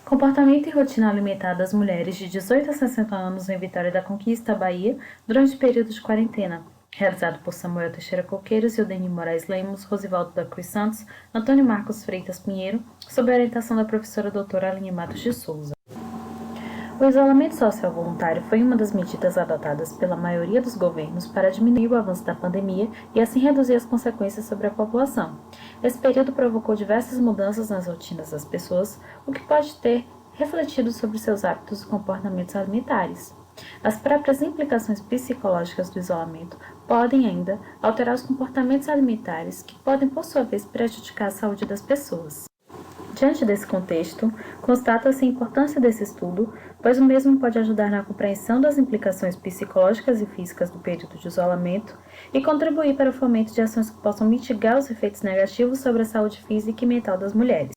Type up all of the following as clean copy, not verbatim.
Comportamento e rotina alimentar das mulheres de 18 a 60 anos em Vitória da Conquista, Bahia, durante o período de quarentena. Realizado por Samuel Teixeira Coqueiros, Eudeni Moraes Lemos, Rosivaldo da Cruz Santos, Antônio Marcos Freitas Pinheiro, sob a orientação da professora doutora Aline Matos de Souza. O isolamento social voluntário foi uma das medidas adotadas pela maioria dos governos para diminuir o avanço da pandemia e assim reduzir as consequências sobre a população. Esse período provocou diversas mudanças nas rotinas das pessoas, o que pode ter refletido sobre seus hábitos e comportamentos alimentares. As próprias implicações psicológicas do isolamento podem ainda alterar os comportamentos alimentares, que podem, por sua vez, prejudicar a saúde das pessoas. Diante desse contexto, constata-se a importância desse estudo, pois o mesmo pode ajudar na compreensão das implicações psicológicas e físicas do período de isolamento e contribuir para o fomento de ações que possam mitigar os efeitos negativos sobre a saúde física e mental das mulheres.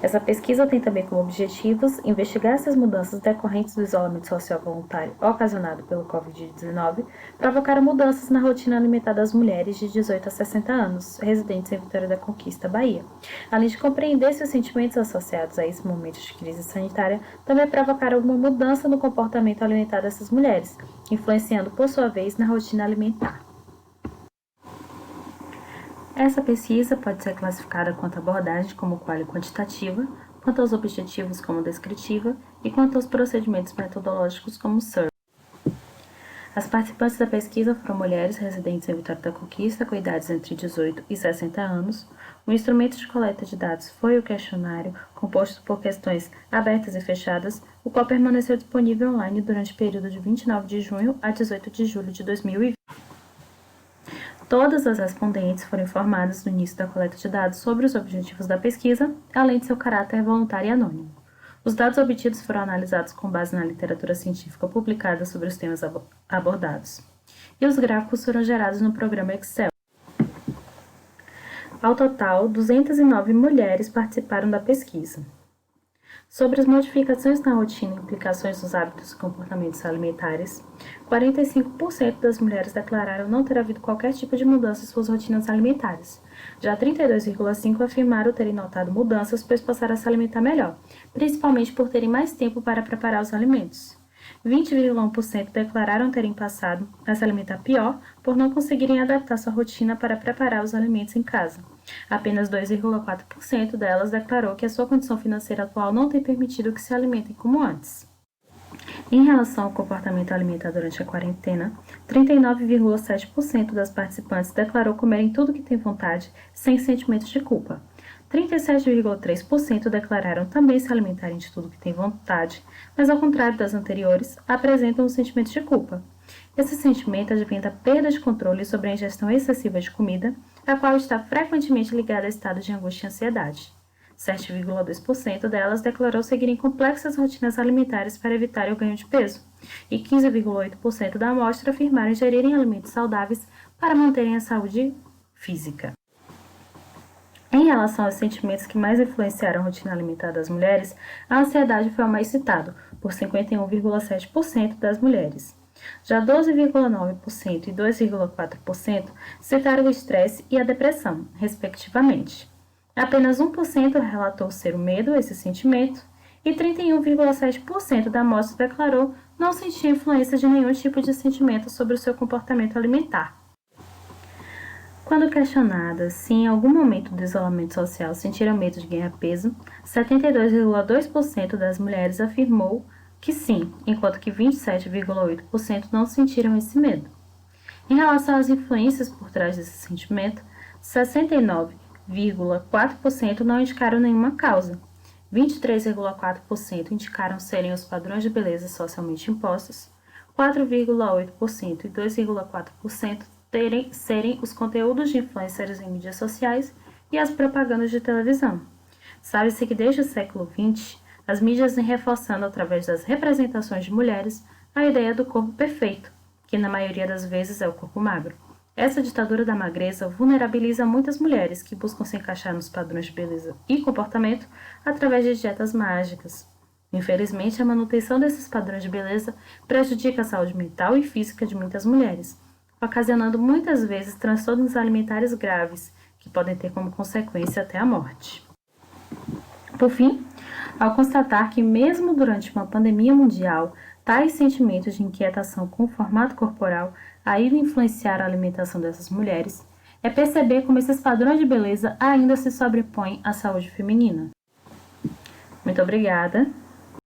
Essa pesquisa tem também como objetivos investigar se as mudanças decorrentes do isolamento social voluntário ocasionado pelo Covid-19 provocaram mudanças na rotina alimentar das mulheres de 18 a 60 anos, residentes em Vitória da Conquista, Bahia, além de compreender se os sentimentos associados a esse momento de crise sanitária também provocaram alguma mudança no comportamento alimentar dessas mulheres, influenciando, por sua vez, na rotina alimentar. Essa pesquisa pode ser classificada quanto à abordagem como qual e quantitativa, quanto aos objetivos como descritiva e quanto aos procedimentos metodológicos como SIR. As participantes da pesquisa foram mulheres residentes em Vitória da Conquista com idades entre 18 e 60 anos. O instrumento de coleta de dados foi o questionário, composto por questões abertas e fechadas, o qual permaneceu disponível online durante o período de 29 de junho a 18 de julho de 2020. Todas as respondentes foram informadas no início da coleta de dados sobre os objetivos da pesquisa, além de seu caráter voluntário e anônimo. Os dados obtidos foram analisados com base na literatura científica publicada sobre os temas abordados, e os gráficos foram gerados no programa Excel. Ao total, 209 mulheres participaram da pesquisa. Sobre as modificações na rotina e implicações nos hábitos e comportamentos alimentares, 45% das mulheres declararam não ter havido qualquer tipo de mudança em suas rotinas alimentares. Já 32,5% afirmaram terem notado mudanças, pois passaram a se alimentar melhor, principalmente por terem mais tempo para preparar os alimentos. 20,1% declararam terem passado a se alimentar pior por não conseguirem adaptar sua rotina para preparar os alimentos em casa. Apenas 2,4% delas declarou que a sua condição financeira atual não tem permitido que se alimentem como antes. Em relação ao comportamento alimentar durante a quarentena, 39,7% das participantes declarou comerem tudo que tem vontade, sem sentimentos de culpa. 37,3% declararam também se alimentarem de tudo que tem vontade, mas ao contrário das anteriores, apresentam um sentimento de culpa. Esse sentimento advém da perda de controle sobre a ingestão excessiva de comida, a qual está frequentemente ligada a estados de angústia e ansiedade. 7,2% delas declarou seguirem complexas rotinas alimentares para evitar o ganho de peso, e 15,8% da amostra afirmaram ingerirem alimentos saudáveis para manterem a saúde física. Em relação aos sentimentos que mais influenciaram a rotina alimentar das mulheres, a ansiedade foi o mais citado, por 51,7% das mulheres. Já 12,9% e 2,4% citaram o estresse e a depressão, respectivamente. Apenas 1% relatou ser o medo, esse sentimento, e 31,7% da amostra declarou não sentir influência de nenhum tipo de sentimento sobre o seu comportamento alimentar. Quando questionadas se em algum momento do isolamento social sentiram medo de ganhar peso, 72,2% das mulheres afirmou que sim, enquanto que 27,8% não sentiram esse medo. Em relação às influências por trás desse sentimento, 69,4% não indicaram nenhuma causa, 23,4% indicaram serem os padrões de beleza socialmente impostos, 4,8% e 2,4% serem os conteúdos de influencers em mídias sociais e as propagandas de televisão. Sabe-se que desde o século XX, as mídias vêm reforçando através das representações de mulheres a ideia do corpo perfeito, que na maioria das vezes é o corpo magro. Essa ditadura da magreza vulnerabiliza muitas mulheres que buscam se encaixar nos padrões de beleza e comportamento através de dietas mágicas. Infelizmente, a manutenção desses padrões de beleza prejudica a saúde mental e física de muitas mulheres, ocasionando muitas vezes transtornos alimentares graves, que podem ter como consequência até a morte. Por fim, Ao constatar que, mesmo durante uma pandemia mundial, tais sentimentos de inquietação com o formato corporal ainda influenciaram a alimentação dessas mulheres, é perceber como esses padrões de beleza ainda se sobrepõem à saúde feminina. Muito obrigada!